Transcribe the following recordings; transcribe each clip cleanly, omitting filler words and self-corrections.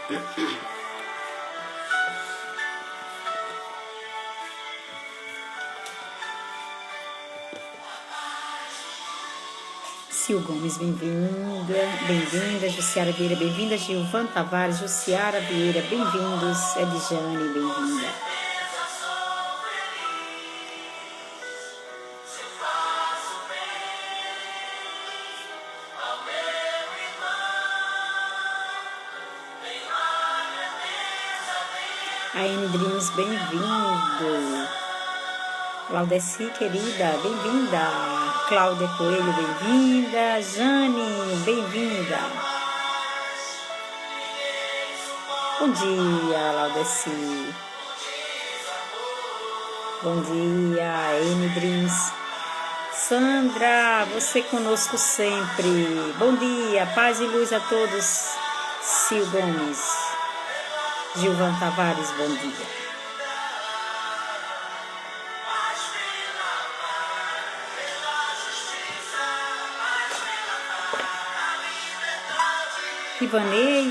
Sil Gomes, bem-vinda, Jussiara Vieira, bem-vinda, Gilvan Tavares, Jussiara Vieira, bem-vindos, Edjane, bem-vinda. A N Dreams, bem-vindo. Laudeci, querida, bem-vinda. Cláudia Coelho, bem-vinda. Jane, bem-vinda. Bom dia, Laudeci. Bom dia, N Dreams. Sandra, você conosco sempre. Bom dia, paz e luz a todos. Sil Gomes. Gilvan Tavares, bom dia. Ivaneide,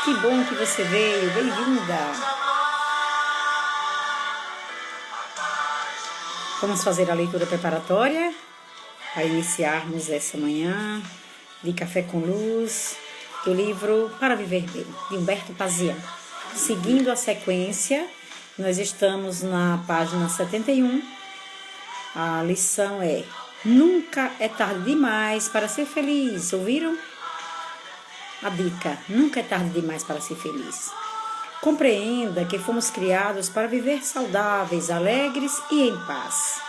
que bom que você veio, bem-vinda. Vamos fazer a leitura preparatória para iniciarmos essa manhã de Café com Luz, do livro Para Viver Bem, de Humberto Pazian. Seguindo a sequência, nós estamos na página 71. A lição é: nunca é tarde demais para ser feliz. Ouviram? A dica: nunca é tarde demais para ser feliz. Compreenda que fomos criados para viver saudáveis, alegres e em paz.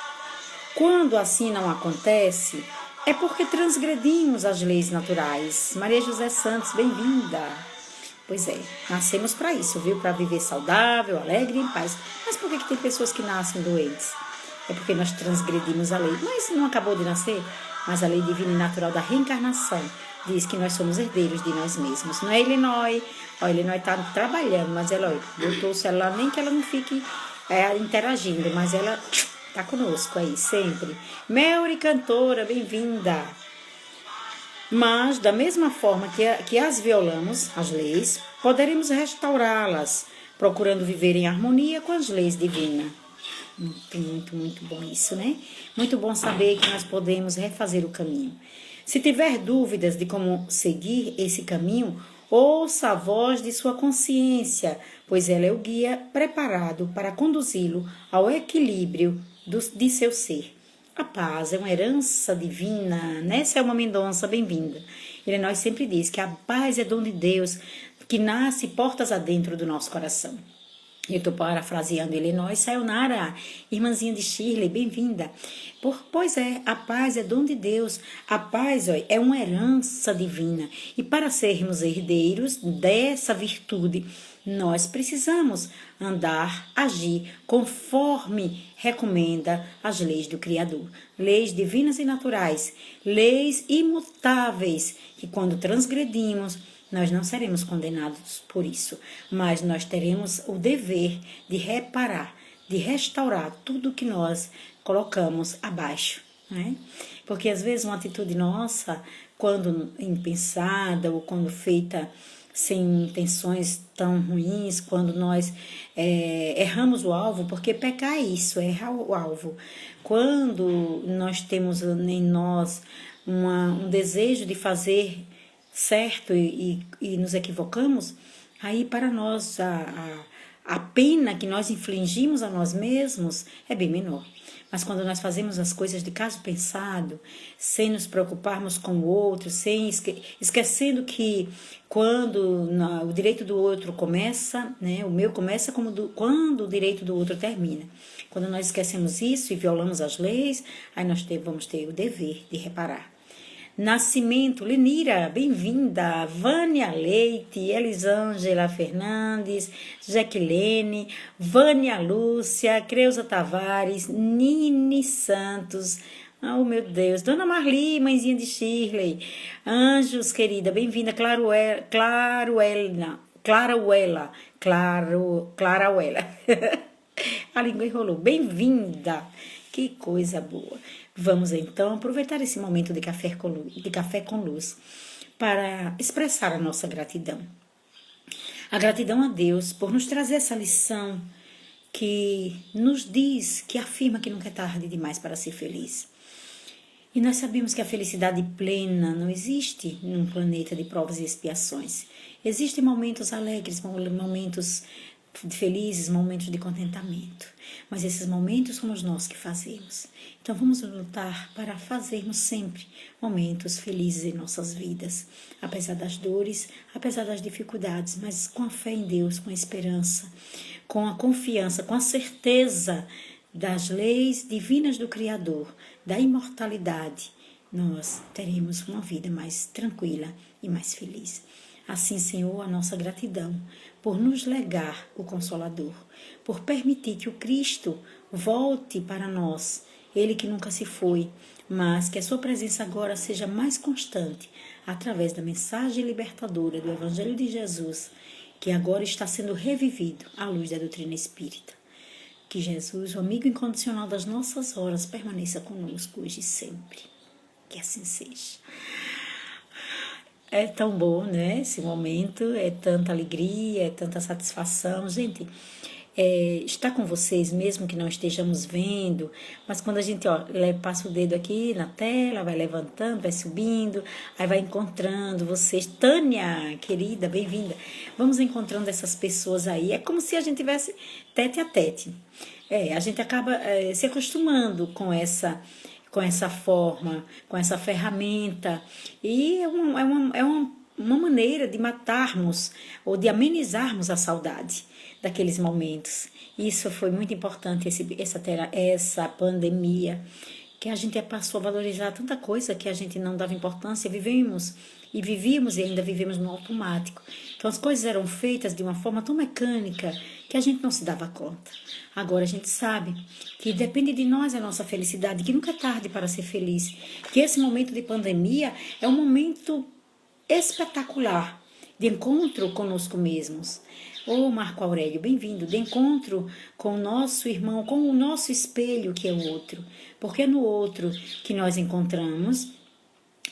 Quando assim não acontece, é porque transgredimos as leis naturais. Maria José Santos, bem-vinda. Pois é, nascemos para isso, viu? Para viver saudável, alegre e em paz. Mas por que tem pessoas que nascem doentes? É porque nós transgredimos a lei. Mas não acabou de nascer? Mas a lei divina e natural da reencarnação diz que nós somos herdeiros de nós mesmos. Não é Elinói? Ó, Elinói está trabalhando, mas ela botou o celular, nem que ela não fique interagindo, mas ela está conosco aí, sempre. Melry, cantora, bem-vinda. Mas, da mesma forma que as violamos, as leis, poderemos restaurá-las, procurando viver em harmonia com as leis divinas. Muito bom isso, né? Muito bom saber que nós podemos refazer o caminho. Se tiver dúvidas de como seguir esse caminho, ouça a voz de sua consciência, pois ela é o guia preparado para conduzi-lo ao equilíbrio de seu ser. A paz é uma herança divina, né, Selma Mendonça, bem-vinda. Nós sempre diz que a paz é dom de Deus, que nasce portas adentro do nosso coração. Eu estou parafraseando Elinói. Sayonara, irmãzinha de Shirley, bem-vinda. Pois é, a paz é dom de Deus. A paz é uma herança divina. E para sermos herdeiros dessa virtude, nós precisamos andar, agir conforme recomenda as leis do Criador. Leis divinas e naturais, leis imutáveis, que quando transgredimos, nós não seremos condenados por isso, mas nós teremos o dever de reparar, de restaurar tudo que nós colocamos abaixo, né? Porque às vezes uma atitude nossa, quando impensada ou quando feita sem intenções tão ruins, quando nós erramos o alvo, porque pecar é isso, é errar o alvo. Quando nós temos em nós um desejo de fazer certo e nos equivocamos, aí para nós a pena que nós infligimos a nós mesmos é bem menor. Mas quando nós fazemos as coisas de caso pensado, sem nos preocuparmos com o outro, esquecendo que quando o direito do outro começa, né, o meu começa quando o direito do outro termina. Quando nós esquecemos isso e violamos as leis, aí nós vamos ter o dever de reparar. Nascimento, Lenira, bem-vinda. Vânia Leite, Elisângela Fernandes, Jaquilene, Vânia Lúcia, Creuza Tavares, Nini Santos, oh meu Deus, Dona Marli, mãezinha de Shirley, Anjos, querida, bem-vinda. Claruela, a língua enrolou, bem-vinda, que coisa boa. Vamos então aproveitar esse momento de café com luz para expressar a nossa gratidão. A gratidão a Deus por nos trazer essa lição que nos diz, que afirma que nunca é tarde demais para ser feliz. E nós sabemos que a felicidade plena não existe num planeta de provas e expiações. Existem momentos alegres, momentos felizes, momentos de contentamento. Mas esses momentos somos nós que fazemos. Então vamos lutar para fazermos sempre momentos felizes em nossas vidas. Apesar das dores, apesar das dificuldades, mas com a fé em Deus, com a esperança, com a confiança, com a certeza das leis divinas do Criador, da imortalidade, nós teremos uma vida mais tranquila e mais feliz. Assim, Senhor, a nossa gratidão por nos legar o Consolador, por permitir que o Cristo volte para nós, Ele que nunca se foi, mas que a sua presença agora seja mais constante, através da mensagem libertadora do Evangelho de Jesus, que agora está sendo revivido à luz da doutrina espírita. Que Jesus, o amigo incondicional das nossas horas, permaneça conosco hoje e sempre. Que assim seja. É tão bom, né? Esse momento, é tanta alegria, é tanta satisfação. Gente, estar com vocês, mesmo que não estejamos vendo, mas quando a gente passa o dedo aqui na tela, vai levantando, vai subindo, aí vai encontrando vocês. Tânia, querida, bem-vinda. Vamos encontrando essas pessoas aí. É como se a gente tivesse tete a tete. A gente acaba se acostumando com essa forma, com essa ferramenta. E é uma maneira de matarmos ou de amenizarmos a saudade daqueles momentos. Isso foi muito importante, essa pandemia, que a gente passou a valorizar tanta coisa que a gente não dava importância, vivíamos e ainda vivemos no automático. Então as coisas eram feitas de uma forma tão mecânica que a gente não se dava conta. Agora a gente sabe que depende de nós a nossa felicidade, que nunca é tarde para ser feliz, que esse momento de pandemia é um momento espetacular de encontro conosco mesmos. Marco Aurélio, bem-vindo, de encontro com o nosso irmão, com o nosso espelho que é o outro, porque é no outro que nós encontramos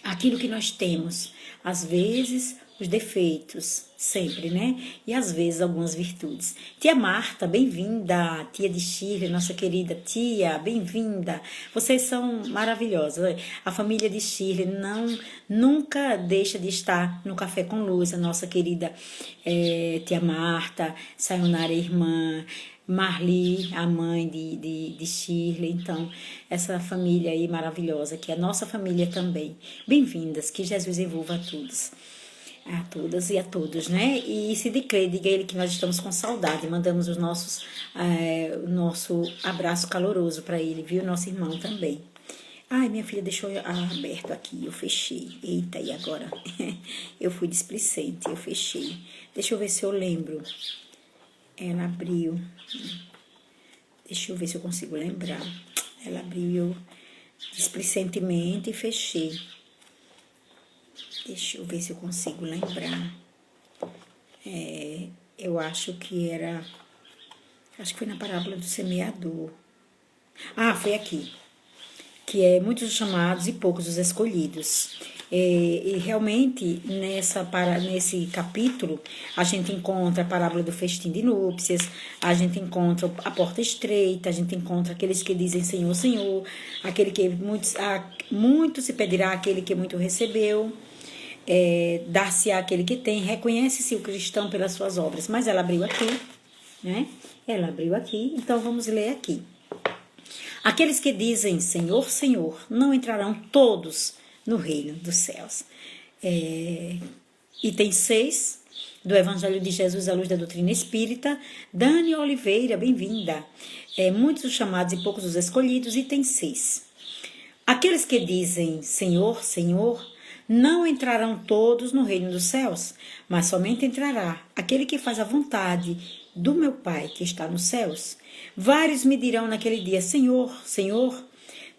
aquilo que nós temos, às vezes os defeitos, sempre, né? E às vezes algumas virtudes. Tia Marta, bem-vinda. Tia de Shirley, nossa querida tia, bem-vinda. Vocês são maravilhosos. A família de Shirley nunca deixa de estar no Café com Luz. A nossa querida tia Marta, Sayonara, irmã, Marli, a mãe de Shirley. Então, essa família aí maravilhosa, que é a nossa família também. Bem-vindas, que Jesus envolva a todas e a todos, né? E se declare, diga a ele que nós estamos com saudade. Mandamos o nosso abraço caloroso para ele, viu? Nosso irmão também. Ai, minha filha deixou aberto aqui, eu fechei. Eita, e agora? Eu fui displicente, eu fechei. Deixa eu ver se eu lembro. Ela abriu. Deixa eu ver se eu consigo lembrar. Ela abriu e eu displicentemente fechei. Deixa eu ver se eu consigo lembrar. Eu acho que era... Acho que foi na parábola do semeador. Foi aqui. Que é muitos os chamados e poucos os escolhidos. E realmente, nesse capítulo, a gente encontra a parábola do festim de núpcias, a gente encontra a porta estreita, a gente encontra aqueles que dizem Senhor, Senhor, aquele que muito se pedirá àquele que muito recebeu, dar-se-á àquele que tem, reconhece-se o cristão pelas suas obras. Mas ela abriu aqui, né? Ela abriu aqui, então vamos ler aqui. Aqueles que dizem Senhor, Senhor, não entrarão todos no reino dos céus. Item 6 do Evangelho de Jesus à luz da doutrina espírita. Dani Oliveira, bem-vinda. Muitos os chamados e poucos os escolhidos. Item 6. Aqueles que dizem Senhor, Senhor, não entrarão todos no reino dos céus, mas somente entrará aquele que faz a vontade do meu Pai que está nos céus. Vários me dirão naquele dia, Senhor, Senhor,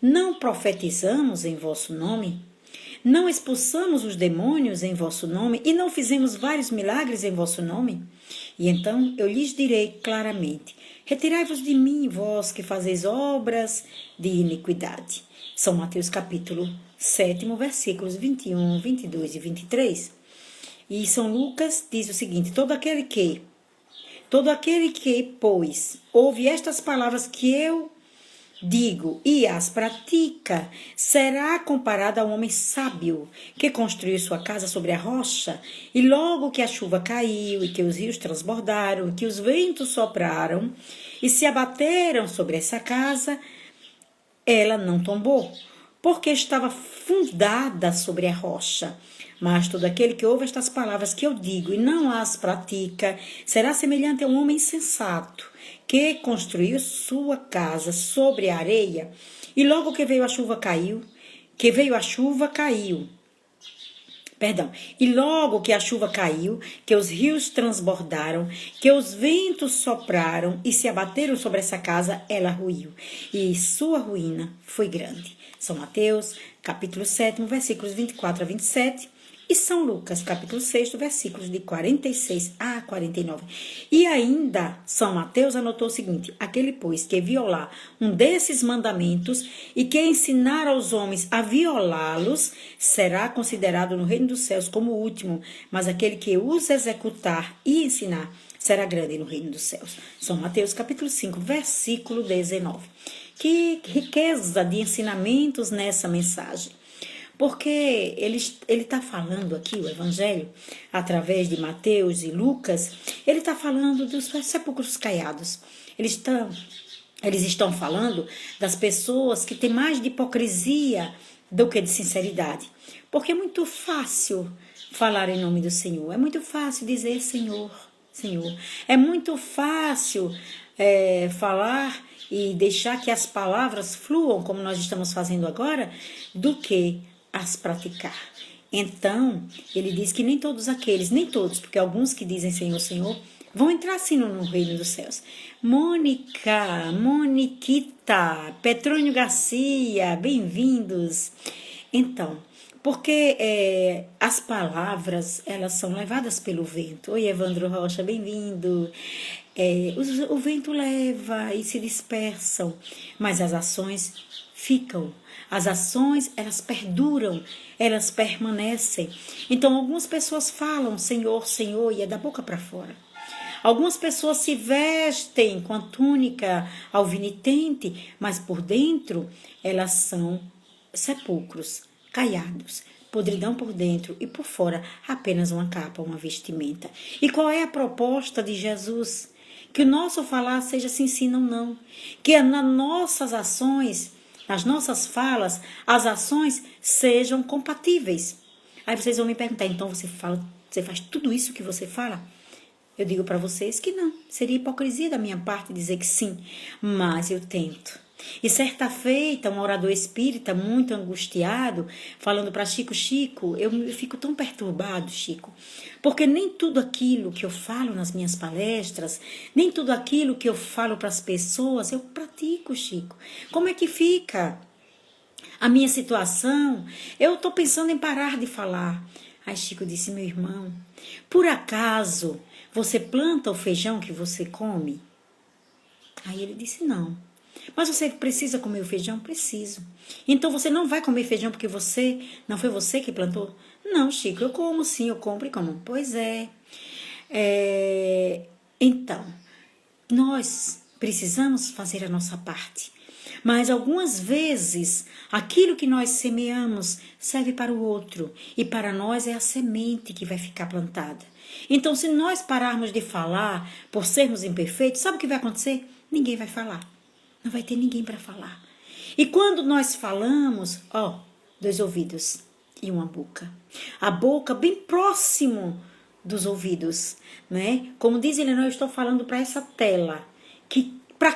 não profetizamos em vosso nome? Não expulsamos os demônios em vosso nome e não fizemos vários milagres em vosso nome? E então eu lhes direi claramente, retirai-vos de mim, vós que fazeis obras de iniquidade. São Mateus capítulo 7, versículos 21, 22 e 23. E São Lucas diz o seguinte: todo aquele que, pois, ouve estas palavras que eu digo e as pratica, será comparado a um homem sábio que construiu sua casa sobre a rocha, e logo que a chuva caiu, e que os rios transbordaram, e que os ventos sopraram e se abateram sobre essa casa, ela não tombou, porque estava fundada sobre a rocha. Mas todo aquele que ouve estas palavras que eu digo e não as pratica, será semelhante a um homem insensato, que construiu sua casa sobre a areia, e logo que veio a chuva caiu, e logo que a chuva caiu, que os rios transbordaram, que os ventos sopraram e se abateram sobre essa casa, ela ruiu, e sua ruína foi grande. São Mateus, capítulo 7, versículos 24 a 27, e São Lucas, capítulo 6, versículos de 46 a 49. E ainda São Mateus anotou o seguinte: aquele, pois, que violar um desses mandamentos e que ensinar aos homens a violá-los, será considerado no reino dos céus como o último, mas aquele que os executar e ensinar será grande no reino dos céus. São Mateus, capítulo 5, versículo 19. Que riqueza de ensinamentos nessa mensagem. Porque ele está falando aqui, o Evangelho, através de Mateus e Lucas, ele está falando dos sepulcros caiados. Eles estão falando das pessoas que têm mais de hipocrisia do que de sinceridade. Porque é muito fácil falar em nome do Senhor, é muito fácil dizer Senhor, Senhor. É muito fácil falar e deixar que as palavras fluam, como nós estamos fazendo agora, do que as praticar. Então, ele diz que nem todos, porque alguns que dizem Senhor, Senhor, vão entrar sim no reino dos céus. Moniquita, Petrônio Garcia, bem-vindos. Então, porque as palavras, elas são levadas pelo vento. Oi, Evandro Rocha, bem-vindo. O vento leva e se dispersam, mas as ações ficam. As ações, elas perduram, elas permanecem. Então, algumas pessoas falam Senhor, Senhor, e é da boca para fora. Algumas pessoas se vestem com a túnica alvinitente, mas por dentro elas são sepulcros, caiados, podridão por dentro e por fora apenas uma capa, uma vestimenta. E qual é a proposta de Jesus? Que o nosso falar seja sim, sim, não, não. Que nas nossas ações, nas nossas falas, as ações sejam compatíveis. Aí vocês vão me perguntar, então você faz tudo isso que você fala? Eu digo para vocês que não. Seria hipocrisia da minha parte dizer que sim, mas eu tento. E certa feita, um orador espírita muito angustiado, falando para Chico, eu fico tão perturbado, Chico, porque nem tudo aquilo que eu falo nas minhas palestras, nem tudo aquilo que eu falo para as pessoas, eu pratico, Chico. Como é que fica a minha situação? Eu estou pensando em parar de falar. Aí Chico disse, meu irmão, por acaso você planta o feijão que você come? Aí ele disse, não. Mas você precisa comer o feijão? Preciso. Então você não vai comer feijão porque não foi você que plantou? Não, Chico, eu como sim, eu compro e como. Pois é. Então, nós precisamos fazer a nossa parte. Mas algumas vezes, aquilo que nós semeamos serve para o outro. E para nós é a semente que vai ficar plantada. Então, se nós pararmos de falar por sermos imperfeitos, sabe o que vai acontecer? Ninguém vai falar. Não vai ter ninguém para falar. E quando nós falamos, 2 ouvidos e uma boca. A boca bem próximo dos ouvidos, né? Como diz ele, eu estou falando para essa tela,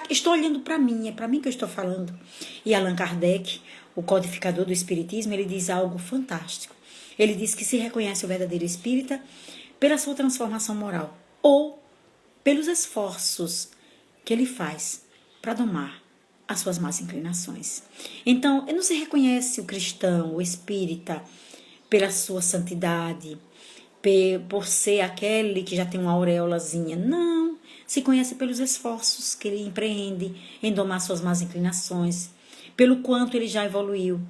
estou olhando para mim, é para mim que eu estou falando. E Allan Kardec, o codificador do Espiritismo, ele diz algo fantástico. Ele diz que se reconhece o verdadeiro espírita pela sua transformação moral ou pelos esforços que ele faz para domar as suas más inclinações. Então, não se reconhece o cristão, o espírita, pela sua santidade, por ser aquele que já tem uma auréolazinha. Não, se conhece pelos esforços que ele empreende em domar suas más inclinações, pelo quanto ele já evoluiu,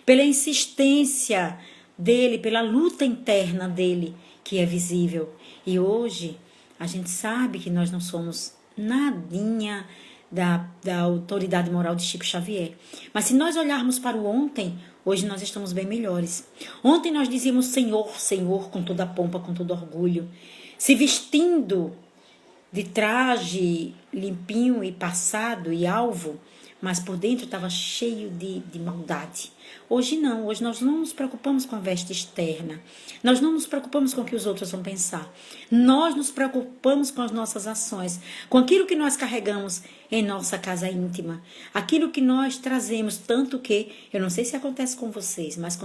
pela insistência dele, pela luta interna dele, que é visível. E hoje a gente sabe que nós não somos nadinha da autoridade moral de Chico Xavier. Mas se nós olharmos para o ontem, hoje nós estamos bem melhores. Ontem nós dizíamos Senhor, Senhor, com toda a pompa, com todo orgulho, se vestindo de traje limpinho e passado e alvo, mas por dentro estava cheio de maldade. Hoje não, hoje nós não nos preocupamos com a veste externa, nós não nos preocupamos com o que os outros vão pensar, nós nos preocupamos com as nossas ações, com aquilo que nós carregamos em nossa casa íntima, aquilo que nós trazemos, tanto que, eu não sei se acontece com vocês, mas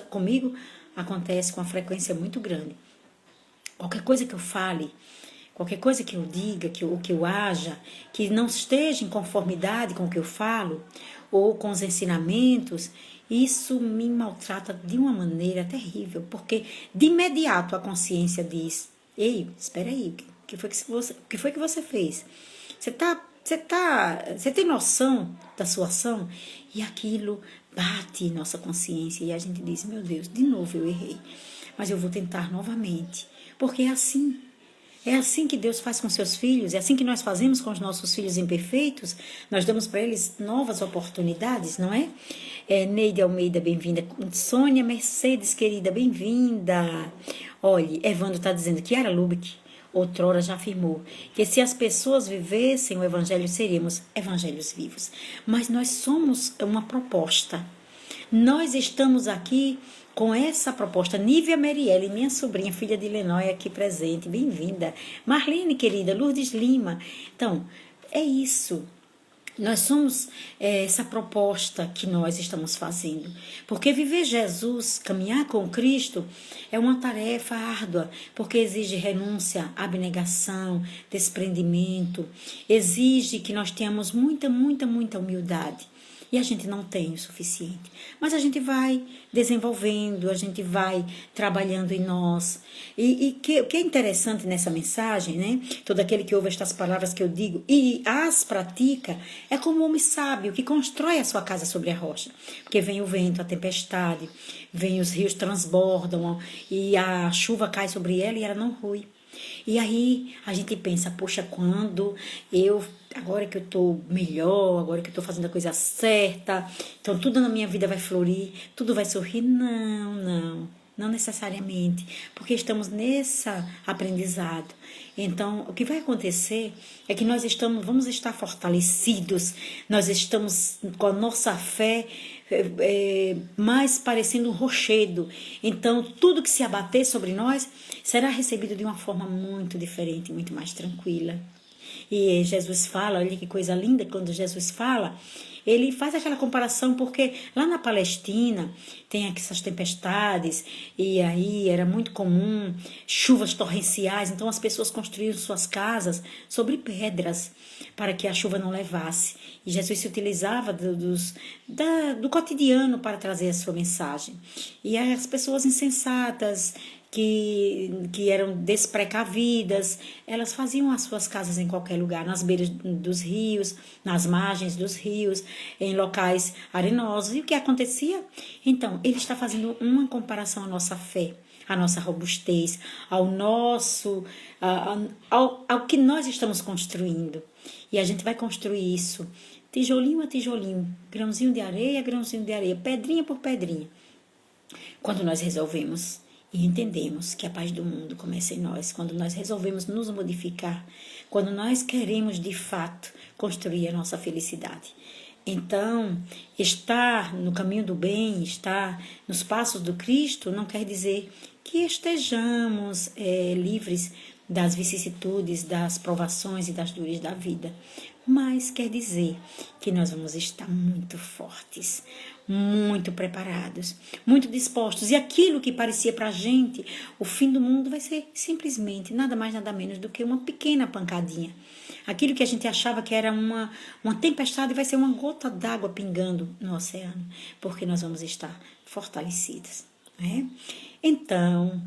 comigo acontece com uma frequência muito grande. Qualquer coisa que eu fale, qualquer coisa que eu diga, que eu haja, que não esteja em conformidade com o que eu falo, ou com os ensinamentos, isso me maltrata de uma maneira terrível, porque de imediato a consciência diz, ei, espera aí, o que foi que você fez? Você tem noção da sua ação? E aquilo bate em nossa consciência e a gente diz, meu Deus, de novo eu errei, mas eu vou tentar novamente, porque é assim. É assim que Deus faz com seus filhos, é assim que nós fazemos com os nossos filhos imperfeitos, nós damos para eles novas oportunidades, não é? Neide Almeida, bem-vinda. Sônia Mercedes, querida, bem-vinda. Olha, Evandro está dizendo que Kiara Lubick, outrora já afirmou, que se as pessoas vivessem o evangelho, seríamos evangelhos vivos. Mas nós somos uma proposta. Nós estamos aqui com essa proposta. Nívia Merielle, minha sobrinha, filha de Lenóia, aqui presente, bem-vinda. Marlene, querida, Lourdes Lima. Então, é isso. Nós somos essa proposta que nós estamos fazendo. Porque viver Jesus, caminhar com Cristo, é uma tarefa árdua, porque exige renúncia, abnegação, desprendimento, exige que nós tenhamos muita, muita, muita humildade. E a gente não tem o suficiente. Mas a gente vai desenvolvendo, a gente vai trabalhando em nós. O que é interessante nessa mensagem, né? Todo aquele que ouve estas palavras que eu digo e as pratica, é como um homem sábio que constrói a sua casa sobre a rocha. Porque vem o vento, a tempestade, vem os rios transbordam e a chuva cai sobre ela e ela não rui. E aí a gente pensa, poxa, agora que eu estou melhor, agora que eu estou fazendo a coisa certa, então tudo na minha vida vai florir, tudo vai sorrir. Não necessariamente, porque estamos nesse aprendizado. Então, o que vai acontecer é que vamos estar fortalecidos, nós estamos com a nossa fé mais parecendo um rochedo. Então, tudo que se abater sobre nós será recebido de uma forma muito diferente, muito mais tranquila. E Jesus fala, olha que coisa linda, quando Jesus fala, ele faz aquela comparação, porque lá na Palestina tem essas tempestades, e aí era muito comum chuvas torrenciais, então as pessoas construíam suas casas sobre pedras, para que a chuva não levasse. E Jesus se utilizava do cotidiano para trazer a sua mensagem. E as pessoas insensatas, que eram desprecavidas, elas faziam as suas casas em qualquer lugar, nas beiras dos rios, nas margens dos rios, em locais arenosos. E o que acontecia? Então, ele está fazendo uma comparação à nossa fé, à nossa robustez, ao que nós estamos construindo. E a gente vai construir isso, tijolinho a tijolinho, grãozinho de areia, pedrinha por pedrinha. Quando nós resolvemos e entendemos que a paz do mundo começa em nós, quando nós resolvemos nos modificar, quando nós queremos de fato construir a nossa felicidade. Então, estar no caminho do bem, estar nos passos do Cristo, não quer dizer que estejamos livres das vicissitudes, das provações e das dores da vida. Mas quer dizer que nós vamos estar muito fortes, muito preparados, muito dispostos. E aquilo que parecia para a gente o fim do mundo vai ser simplesmente nada mais, nada menos do que uma pequena pancadinha. Aquilo que a gente achava que era uma tempestade vai ser uma gota d'água pingando no oceano, porque nós vamos estar fortalecidos, né? Então,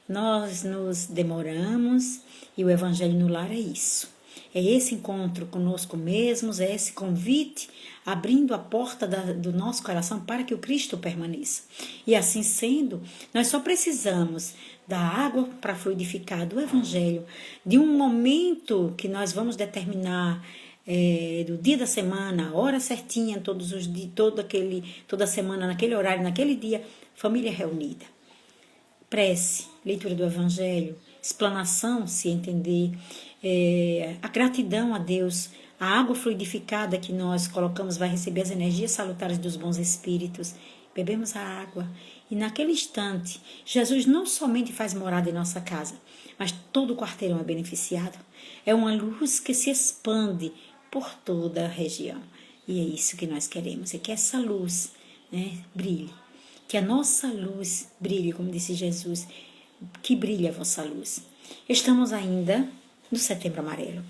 nós nos demoramos e o Evangelho no Lar é isso. É esse encontro conosco mesmos, é esse convite abrindo a porta do nosso coração para que o Cristo permaneça. E assim sendo, nós só precisamos da água para fluidificar, do Evangelho, de um momento que nós vamos determinar do dia da semana, a hora certinha, todos os dias, toda semana, naquele horário, naquele dia, família reunida. Prece, leitura do Evangelho, explanação, se entender, a gratidão a Deus, a água fluidificada que nós colocamos vai receber as energias salutares dos bons espíritos. Bebemos a água e naquele instante, Jesus não somente faz morada em nossa casa, mas todo o quarteirão é beneficiado. É uma luz que se expande por toda a região. E é isso que nós queremos, é que essa luz, né, brilhe. Que a nossa luz brilhe, como disse Jesus, que brilhe a vossa luz. Estamos ainda no Setembro Amarelo.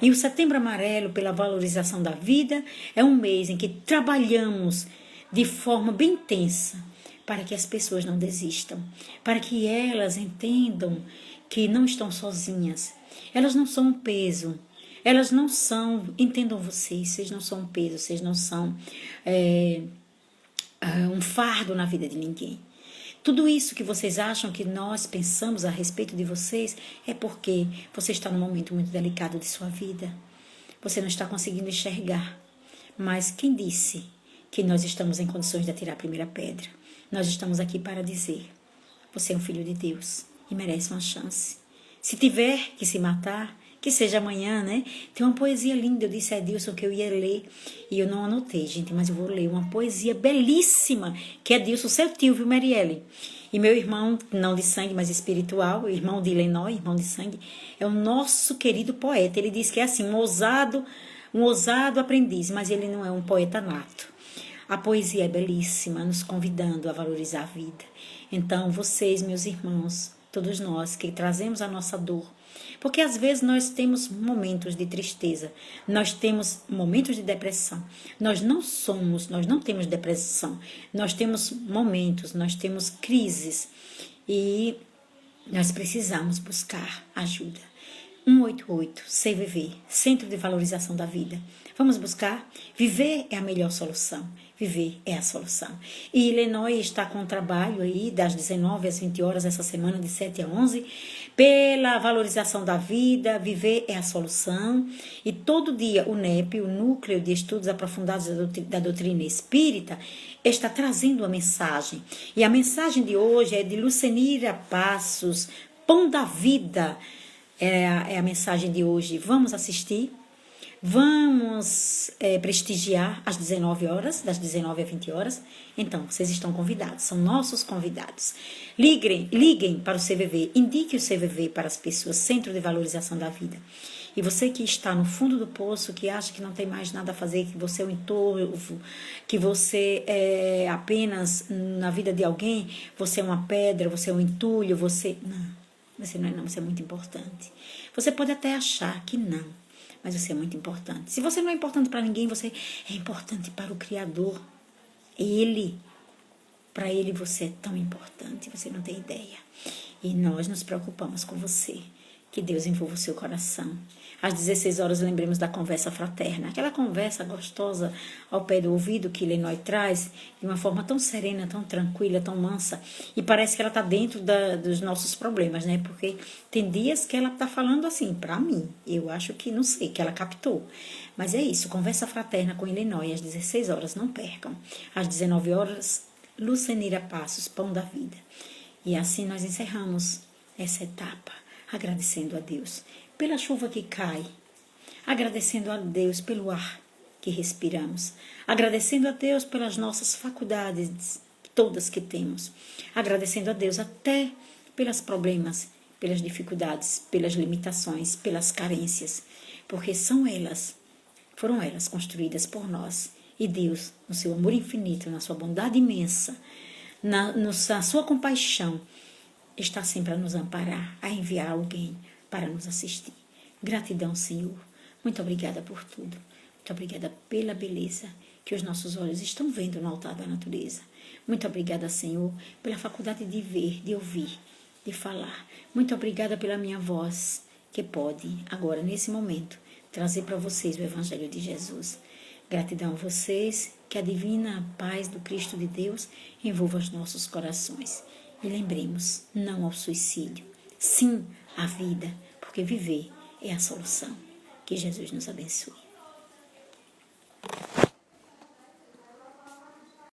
E o Setembro Amarelo, pela valorização da vida, é um mês em que trabalhamos de forma bem intensa para que as pessoas não desistam, para que elas entendam que não estão sozinhas. Elas não são um peso, elas não são, entendam vocês não são um peso, vocês não são um fardo na vida de ninguém. Tudo isso que vocês acham que nós pensamos a respeito de vocês é porque você está num momento muito delicado de sua vida. Você não está conseguindo enxergar. Mas quem disse que nós estamos em condições de atirar a primeira pedra? Nós estamos aqui para dizer: você é um filho de Deus e merece uma chance. Se tiver que se matar, que seja amanhã, né? Tem uma poesia linda, eu disse a Edilson que eu ia ler, e eu não anotei, gente, mas eu vou ler uma poesia belíssima, que é Edilson, seu tio, viu, Marielle? E meu irmão, não de sangue, mas espiritual, irmão de Lenói, irmão de sangue, é o nosso querido poeta. Ele diz que é assim, um ousado aprendiz, mas ele não é um poeta nato. A poesia é belíssima, nos convidando a valorizar a vida. Então, vocês, meus irmãos, todos nós que trazemos a nossa dor, porque às vezes nós temos momentos de tristeza, nós temos momentos de depressão. Nós não temos depressão, nós temos momentos, nós temos crises e nós precisamos buscar ajuda. 188, CVV, Centro de Valorização da Vida. Vamos buscar? Viver é a melhor solução. Viver é a solução. E Lenói está com um trabalho aí das 19 às 20 horas essa semana, de 7 a 11, pela valorização da vida. Viver é a solução. E todo dia o NEP, o Núcleo de Estudos Aprofundados da Doutrina Espírita, está trazendo uma mensagem. E a mensagem de hoje é de Lucenira Passos, Pão da Vida. É a mensagem de hoje. Vamos assistir? Vamos prestigiar às 19 horas, das 19 às 20 horas. Então, vocês estão convidados, são nossos convidados. Liguem para o CVV, indique o CVV para as pessoas, Centro de Valorização da Vida. E você que está no fundo do poço, que acha que não tem mais nada a fazer, que você é um entorvo, que você é apenas na vida de alguém, você é uma pedra, você é um entulho, você... Você não é não, você é muito importante. Você pode até achar que não, mas você é muito importante. Se você não é importante para ninguém, você é importante para o Criador. Para Ele você é tão importante, você não tem ideia. E nós nos preocupamos com você. Que Deus envolva o seu coração. Às 16 horas lembremos da conversa fraterna. Aquela conversa gostosa ao pé do ouvido que Lenói traz de uma forma tão serena, tão tranquila, tão mansa. E parece que ela está dentro dos nossos problemas, né? Porque tem dias que ela está falando assim, para mim. Eu acho que, não sei, que ela captou. Mas é isso, conversa fraterna com Lenói às 16 horas, não percam. Às 19 horas, Lucenira Passos, Pão da Vida. E assim nós encerramos essa etapa. Agradecendo a Deus pela chuva que cai, agradecendo a Deus pelo ar que respiramos, agradecendo a Deus pelas nossas faculdades, todas que temos, agradecendo a Deus até pelos problemas, pelas dificuldades, pelas limitações, pelas carências, porque foram elas construídas por nós. E Deus, no seu amor infinito, na sua bondade imensa, na sua compaixão, está sempre a nos amparar, a enviar alguém para nos assistir. Gratidão, Senhor. Muito obrigada por tudo. Muito obrigada pela beleza que os nossos olhos estão vendo no altar da natureza. Muito obrigada, Senhor, pela faculdade de ver, de ouvir, de falar. Muito obrigada pela minha voz, que pode, agora, nesse momento, trazer para vocês o Evangelho de Jesus. Gratidão a vocês, que a divina paz do Cristo de Deus envolva os nossos corações. E lembremos, não ao suicídio, sim à vida, porque viver é a solução. Que Jesus nos abençoe.